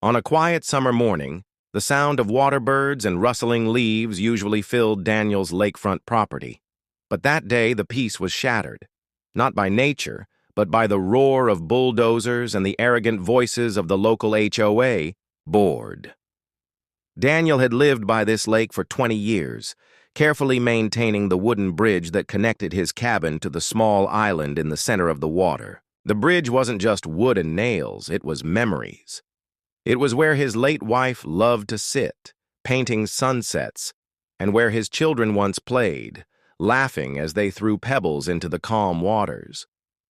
On a quiet summer morning, the sound of water birds and rustling leaves usually filled Daniel's lakefront property. But that day the peace was shattered, not by nature, but by the roar of bulldozers and the arrogant voices of the local HOA board. Daniel had lived by this lake for 20 years, carefully maintaining the wooden bridge that connected his cabin to the small island in the center of the water. The bridge wasn't just wood and nails, it was memories. It was where his late wife loved to sit, painting sunsets, and where his children once played, laughing as they threw pebbles into the calm waters.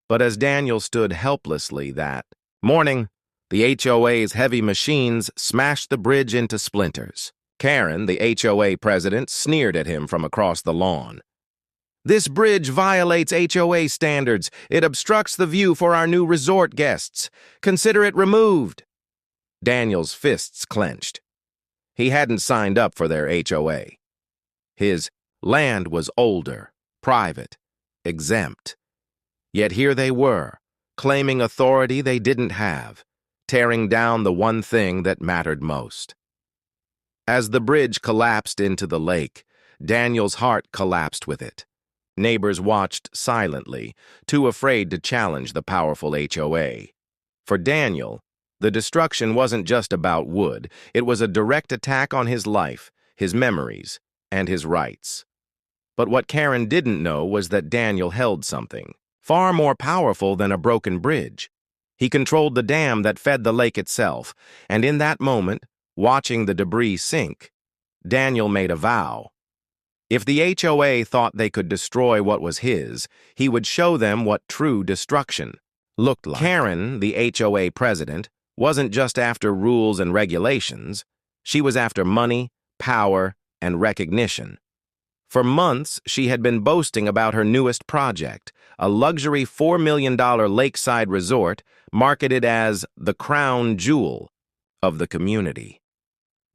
But as Daniel stood helplessly that morning, the HOA's heavy machines smashed the bridge into splinters. Karen, the HOA president, sneered at him from across the lawn. "This bridge violates HOA standards. It obstructs the view for our new resort guests. Consider it removed." Daniel's fists clenched. He hadn't signed up for their HOA. His land was older, private, exempt. Yet here they were, claiming authority they didn't have, tearing down the one thing that mattered most. As the bridge collapsed into the lake, Daniel's heart collapsed with it. Neighbors watched silently, too afraid to challenge the powerful HOA. For Daniel, the destruction wasn't just about wood. It was a direct attack on his life, his memories, and his rights. But what Karen didn't know was that Daniel held something far more powerful than a broken bridge. He controlled the dam that fed the lake itself, and in that moment, watching the debris sink, Daniel made a vow. If the HOA thought they could destroy what was his, he would show them what true destruction looked like. Karen, the HOA president, wasn't just after rules and regulations. She was after money, power, and recognition. For months, she had been boasting about her newest project, a luxury $4 million lakeside resort marketed as the crown jewel of the community.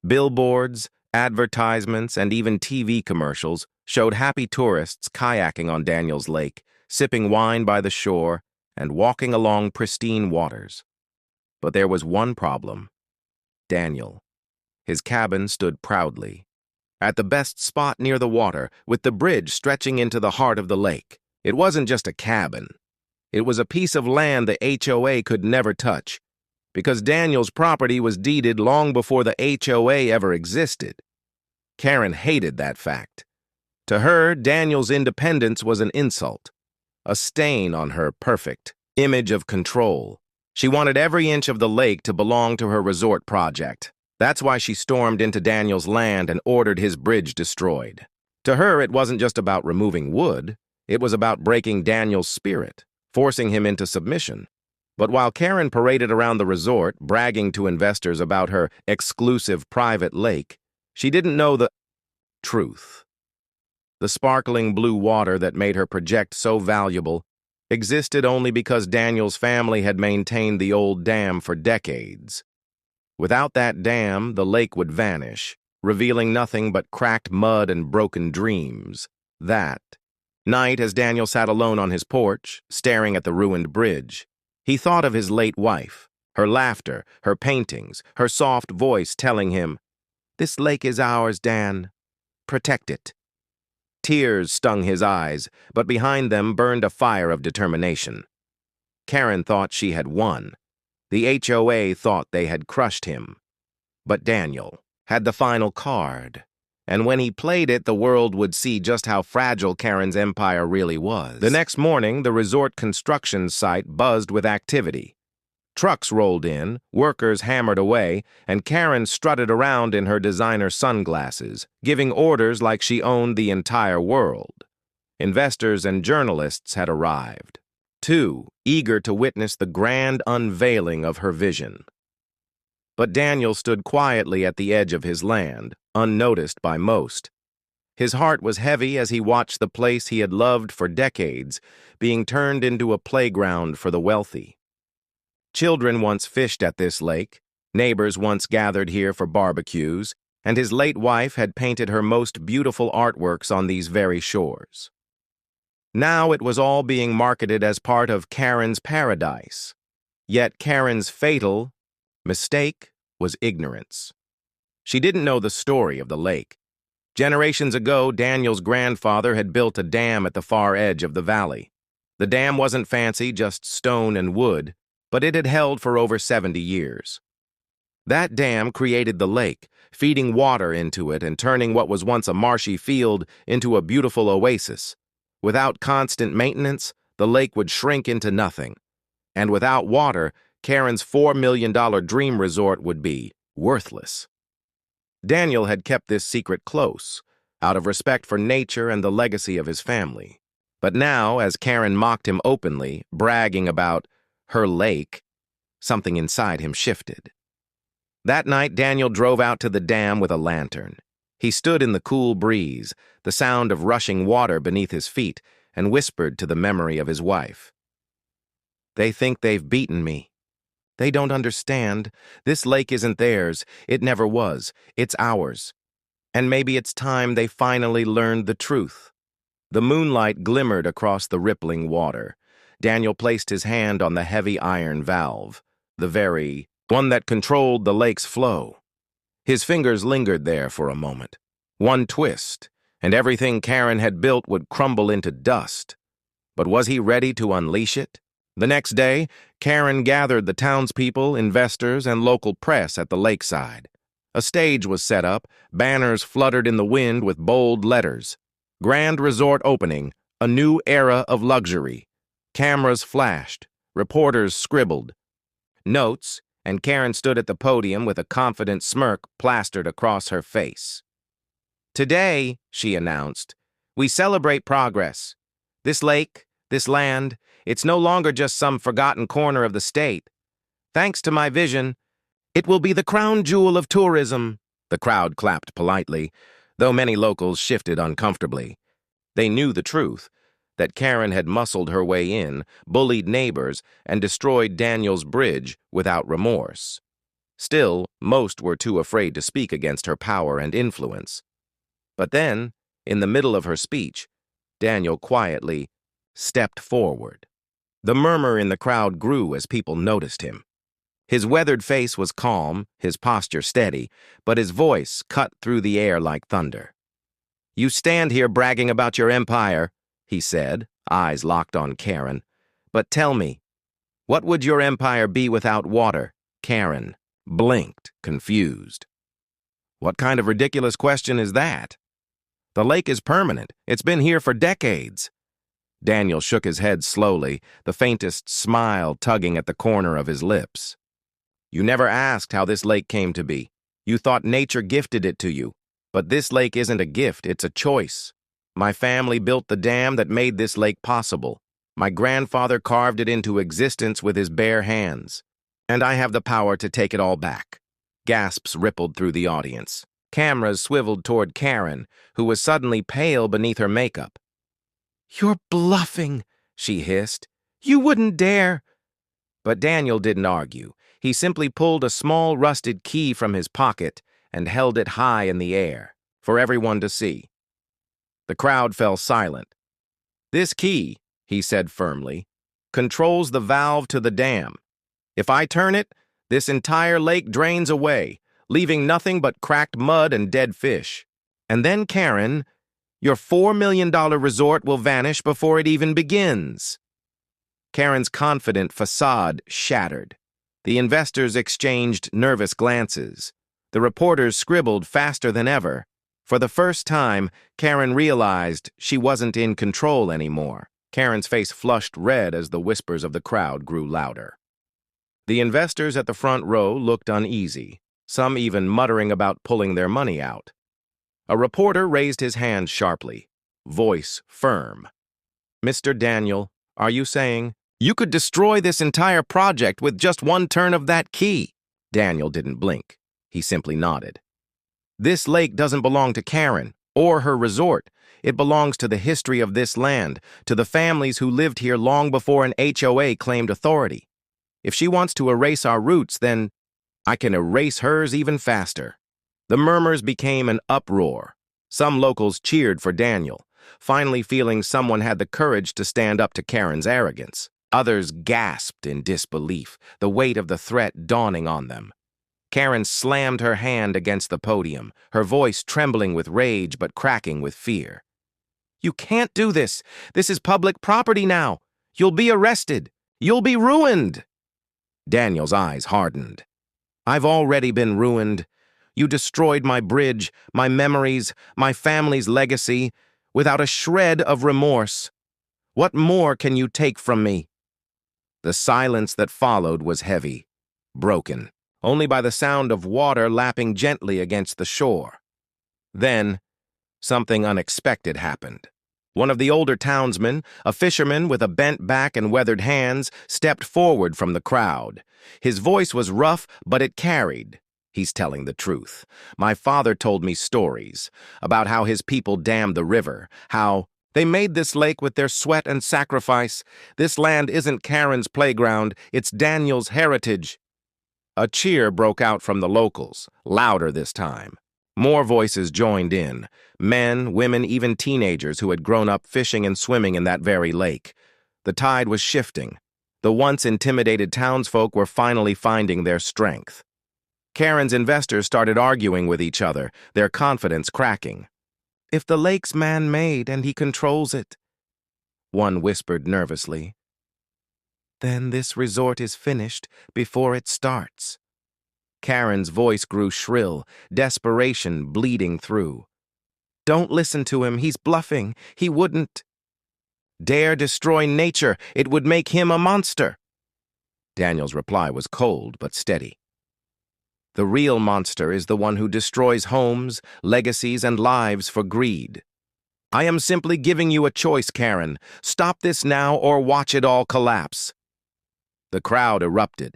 Billboards, advertisements, and even TV commercials showed happy tourists kayaking on Daniel's lake, sipping wine by the shore, and walking along pristine waters. But there was one problem. Daniel. His cabin stood proudly, at the best spot near the water, with the bridge stretching into the heart of the lake. It wasn't just a cabin. It was a piece of land the HOA could never touch, because Daniel's property was deeded long before the HOA ever existed. Karen hated that fact. To her, Daniel's independence was an insult, a stain on her perfect image of control. She wanted every inch of the lake to belong to her resort project. That's why she stormed into Daniel's land and ordered his bridge destroyed. To her, it wasn't just about removing wood. It was about breaking Daniel's spirit, forcing him into submission. But while Karen paraded around the resort, bragging to investors about her exclusive private lake, she didn't know the truth. The sparkling blue water that made her project so valuable existed only because Daniel's family had maintained the old dam for decades. Without that dam, the lake would vanish, revealing nothing but cracked mud and broken dreams. That night, as Daniel sat alone on his porch, staring at the ruined bridge, he thought of his late wife, her laughter, her paintings, her soft voice telling him, "This lake is ours, Dan. Protect it." Tears stung his eyes, but behind them burned a fire of determination. Karen thought she had won. The HOA thought they had crushed him. But Daniel had the final card, and when he played it, the world would see just how fragile Karen's empire really was. The next morning, the resort construction site buzzed with activity. Trucks rolled in, workers hammered away, and Karen strutted around in her designer sunglasses, giving orders like she owned the entire world. Investors and journalists had arrived, too eager to witness the grand unveiling of her vision. But Daniel stood quietly at the edge of his land, unnoticed by most. His heart was heavy as he watched the place he had loved for decades being turned into a playground for the wealthy. Children once fished at this lake, neighbors once gathered here for barbecues, and his late wife had painted her most beautiful artworks on these very shores. Now it was all being marketed as part of Karen's paradise. Yet Karen's fatal mistake was ignorance. She didn't know the story of the lake. Generations ago, Daniel's grandfather had built a dam at the far edge of the valley. The dam wasn't fancy, just stone and wood, but it had held for over 70 years. That dam created the lake, feeding water into it and turning what was once a marshy field into a beautiful oasis. Without constant maintenance, the lake would shrink into nothing. And without water, Karen's $4 million dream resort would be worthless. Daniel had kept this secret close, out of respect for nature and the legacy of his family. But now, as Karen mocked him openly, bragging about her lake, something inside him shifted. That night, Daniel drove out to the dam with a lantern. He stood in the cool breeze, the sound of rushing water beneath his feet, and whispered to the memory of his wife. "They think they've beaten me. They don't understand. This lake isn't theirs. It never was. It's ours. And maybe it's time they finally learned the truth." The moonlight glimmered across the rippling water. Daniel placed his hand on the heavy iron valve, the very one that controlled the lake's flow. His fingers lingered there for a moment. One twist, and everything Karen had built would crumble into dust. But was he ready to unleash it? The next day, Karen gathered the townspeople, investors, and local press at the lakeside. A stage was set up, banners fluttered in the wind with bold letters. Grand Resort Opening, a new era of luxury. Cameras flashed, reporters scribbled notes, and Karen stood at the podium with a confident smirk plastered across her face. "Today," she announced, "we celebrate progress. This lake, this land, it's no longer just some forgotten corner of the state. Thanks to my vision, it will be the crown jewel of tourism." The crowd clapped politely, though many locals shifted uncomfortably. They knew the truth, that Karen had muscled her way in, bullied neighbors, and destroyed Daniel's bridge without remorse. Still, most were too afraid to speak against her power and influence. But then, in the middle of her speech, Daniel quietly stepped forward. The murmur in the crowd grew as people noticed him. His weathered face was calm, his posture steady, but his voice cut through the air like thunder. "You stand here bragging about your empire," he said, eyes locked on Karen. "But tell me, what would your empire be without water?" Karen blinked, confused. "What kind of ridiculous question is that? The lake is permanent. It's been here for decades." Daniel shook his head slowly, the faintest smile tugging at the corner of his lips. "You never asked how this lake came to be. You thought nature gifted it to you. But this lake isn't a gift, it's a choice. My family built the dam that made this lake possible. My grandfather carved it into existence with his bare hands. And I have the power to take it all back." Gasps rippled through the audience. Cameras swiveled toward Karen, who was suddenly pale beneath her makeup. "You're bluffing," she hissed. "You wouldn't dare." But Daniel didn't argue. He simply pulled a small rusted key from his pocket and held it high in the air, for everyone to see. The crowd fell silent. "This key," he said firmly, "controls the valve to the dam. If I turn it, this entire lake drains away, leaving nothing but cracked mud and dead fish. And then, Karen, your $4 million resort will vanish before it even begins." Karen's confident facade shattered. The investors exchanged nervous glances. The reporters scribbled faster than ever. For the first time, Karen realized she wasn't in control anymore. Karen's face flushed red as the whispers of the crowd grew louder. The investors at the front row looked uneasy, some even muttering about pulling their money out. A reporter raised his hand sharply, voice firm. "Mr. Daniel, are you saying you could destroy this entire project with just one turn of that key?" Daniel didn't blink. He simply nodded. "This lake doesn't belong to Karen or her resort. It belongs to the history of this land, to the families who lived here long before an HOA claimed authority. If she wants to erase our roots, then I can erase hers even faster." The murmurs became an uproar. Some locals cheered for Daniel, finally feeling someone had the courage to stand up to Karen's arrogance. Others gasped in disbelief, the weight of the threat dawning on them. Karen slammed her hand against the podium, her voice trembling with rage but cracking with fear. "You can't do this. This is public property now. You'll be arrested. You'll be ruined." Daniel's eyes hardened. "I've already been ruined. You destroyed my bridge, my memories, my family's legacy, without a shred of remorse. What more can you take from me?" The silence that followed was heavy, broken, only by the sound of water lapping gently against the shore. Then, something unexpected happened. One of the older townsmen, a fisherman with a bent back and weathered hands, stepped forward from the crowd. His voice was rough, but it carried. "He's telling the truth. My father told me stories about how his people dammed the river, how they made this lake with their sweat and sacrifice. This land isn't Karen's playground, it's Daniel's heritage." A cheer broke out from the locals, louder this time. More voices joined in, men, women, even teenagers who had grown up fishing and swimming in that very lake. The tide was shifting. The once intimidated townsfolk were finally finding their strength. Karen's investors started arguing with each other, their confidence cracking. "If the lake's man-made and he controls it," one whispered nervously, "then this resort is finished before it starts." Karen's voice grew shrill, desperation bleeding through. "Don't listen to him, he's bluffing. He wouldn't dare destroy nature. It would make him a monster." Daniel's reply was cold but steady. "The real monster is the one who destroys homes, legacies, and lives for greed. I am simply giving you a choice, Karen. Stop this now or watch it all collapse." The crowd erupted,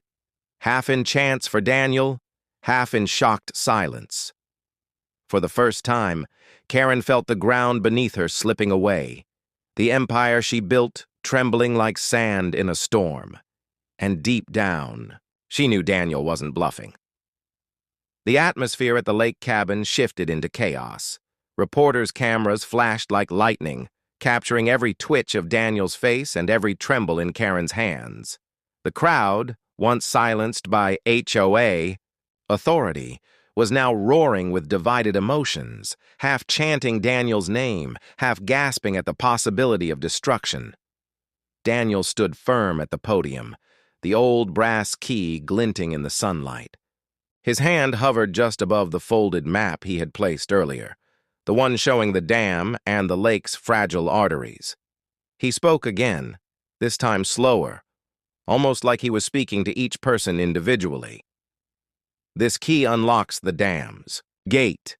half in chants for Daniel, half in shocked silence. For the first time, Karen felt the ground beneath her slipping away, the empire she built trembling like sand in a storm. And deep down, she knew Daniel wasn't bluffing. The atmosphere at the lake cabin shifted into chaos. Reporters' cameras flashed like lightning, capturing every twitch of Daniel's face and every tremble in Karen's hands. The crowd, once silenced by HOA, authority, was now roaring with divided emotions, half chanting Daniel's name, half gasping at the possibility of destruction. Daniel stood firm at the podium, the old brass key glinting in the sunlight. His hand hovered just above the folded map he had placed earlier, the one showing the dam and the lake's fragile arteries. He spoke again, this time slower, almost like he was speaking to each person individually. "This key unlocks the dam's gate.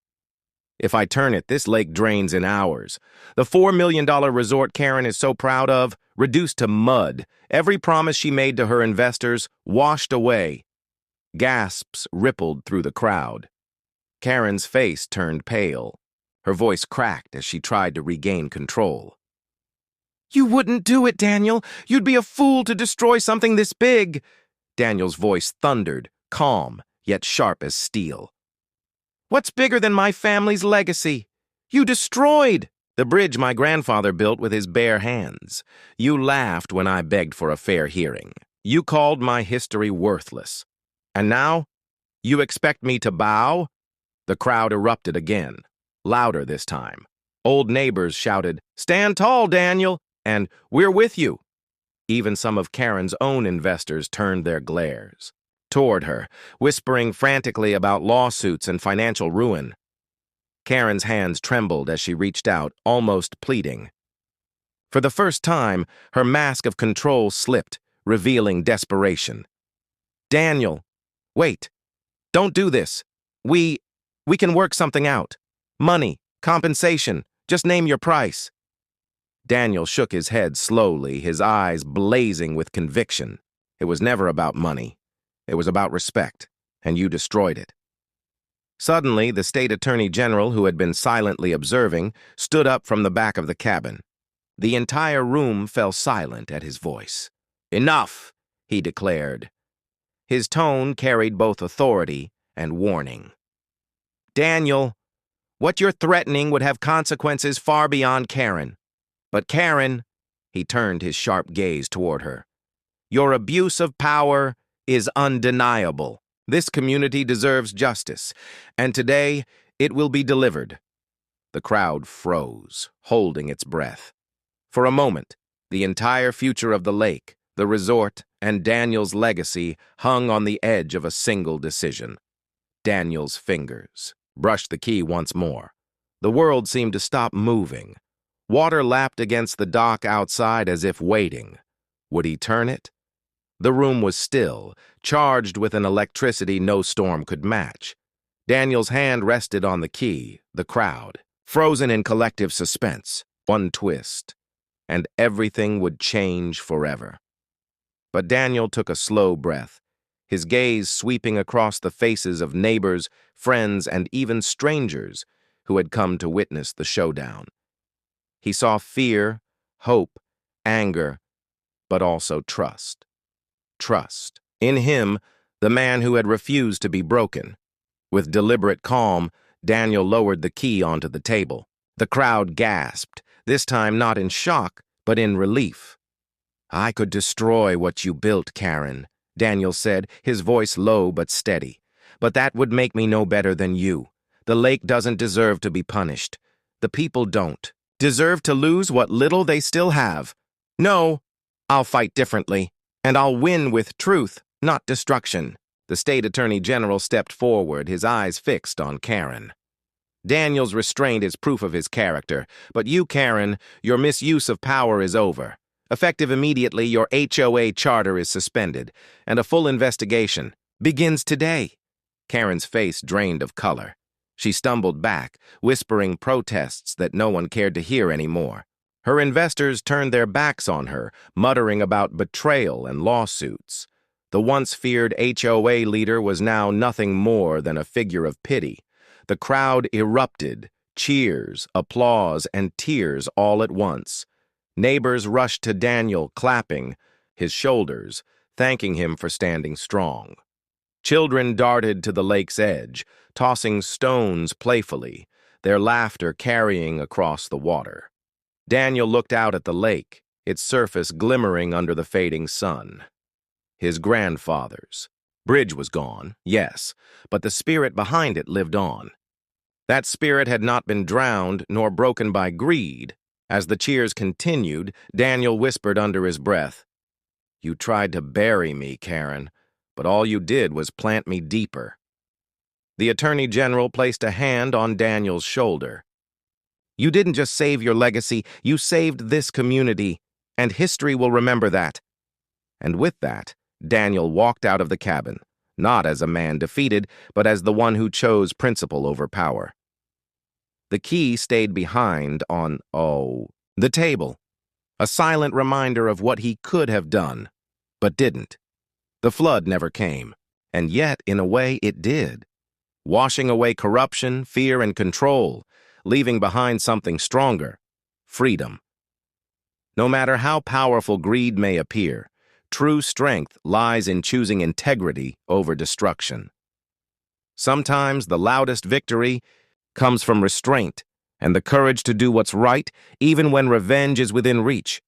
If I turn it, this lake drains in hours. The $4 million resort Karen is so proud of, reduced to mud. Every promise she made to her investors, washed away." Gasps rippled through the crowd. Karen's face turned pale. Her voice cracked as she tried to regain control. "You wouldn't do it, Daniel. You'd be a fool to destroy something this big." Daniel's voice thundered, calm, yet sharp as steel. "What's bigger than my family's legacy? You destroyed the bridge my grandfather built with his bare hands. You laughed when I begged for a fair hearing. You called my history worthless. And now, you expect me to bow?" The crowd erupted again, louder this time. Old neighbors shouted, "Stand tall, Daniel!" and "We're with you." Even some of Karen's own investors turned their glares toward her, whispering frantically about lawsuits and financial ruin. Karen's hands trembled as she reached out, almost pleading. For the first time, her mask of control slipped, revealing desperation. "Daniel, wait. Don't do this. We can work something out. Money, compensation, just name your price." Daniel shook his head slowly, his eyes blazing with conviction. It was never about money. It was about respect, and you destroyed it. Suddenly, the state attorney general, who had been silently observing, stood up from the back of the cabin. The entire room fell silent at his voice. "Enough," he declared. His tone carried both authority and warning. "Daniel, what you're threatening would have consequences far beyond Karen. But Karen," he turned his sharp gaze toward her, "your abuse of power is undeniable. This community deserves justice, and today it will be delivered. The crowd froze, holding its breath. For a moment, the entire future of the lake, the resort, and Daniel's legacy hung on the edge of a single decision. Daniel's fingers brushed the key once more. The world seemed to stop moving. Water lapped against the dock outside as if waiting. Would he turn it? The room was still, charged with an electricity no storm could match. Daniel's hand rested on the key, the crowd, frozen in collective suspense. One twist, and everything would change forever. But Daniel took a slow breath, his gaze sweeping across the faces of neighbors, friends, and even strangers who had come to witness the showdown. He saw fear, hope, anger, but also trust. Trust. In him, the man who had refused to be broken. With deliberate calm, Daniel lowered the key onto the table. The crowd gasped, this time not in shock, but in relief. "I could destroy what you built, Karen," Daniel said, his voice low but steady. "But that would make me no better than you. The lake doesn't deserve to be punished. The people don't deserve to lose what little they still have. No, I'll fight differently, and I'll win with truth, not destruction." The state attorney general stepped forward, his eyes fixed on Karen. "Daniel's restraint is proof of his character, but you, Karen, your misuse of power is over. Effective immediately, your HOA charter is suspended, and a full investigation begins today." Karen's face drained of color. She stumbled back, whispering protests that no one cared to hear anymore. Her investors turned their backs on her, muttering about betrayal and lawsuits. The once feared HOA leader was now nothing more than a figure of pity. The crowd erupted, cheers, applause, and tears all at once. Neighbors rushed to Daniel, clapping his shoulders, thanking him for standing strong. Children darted to the lake's edge, tossing stones playfully, their laughter carrying across the water. Daniel looked out at the lake, its surface glimmering under the fading sun. His grandfather's bridge was gone, yes, but the spirit behind it lived on. That spirit had not been drowned nor broken by greed. As the cheers continued, Daniel whispered under his breath, "You tried to bury me, Karen, but all you did was plant me deeper." The Attorney General placed a hand on Daniel's shoulder. "You didn't just save your legacy, you saved this community, and history will remember that." And with that, Daniel walked out of the cabin, not as a man defeated, but as the one who chose principle over power. The key stayed behind on, the table, a silent reminder of what he could have done, but didn't. The flood never came, and yet, in a way, it did, washing away corruption, fear, and control, leaving behind something stronger, freedom. No matter how powerful greed may appear, true strength lies in choosing integrity over destruction. Sometimes the loudest victory comes from restraint and the courage to do what's right even when revenge is within reach.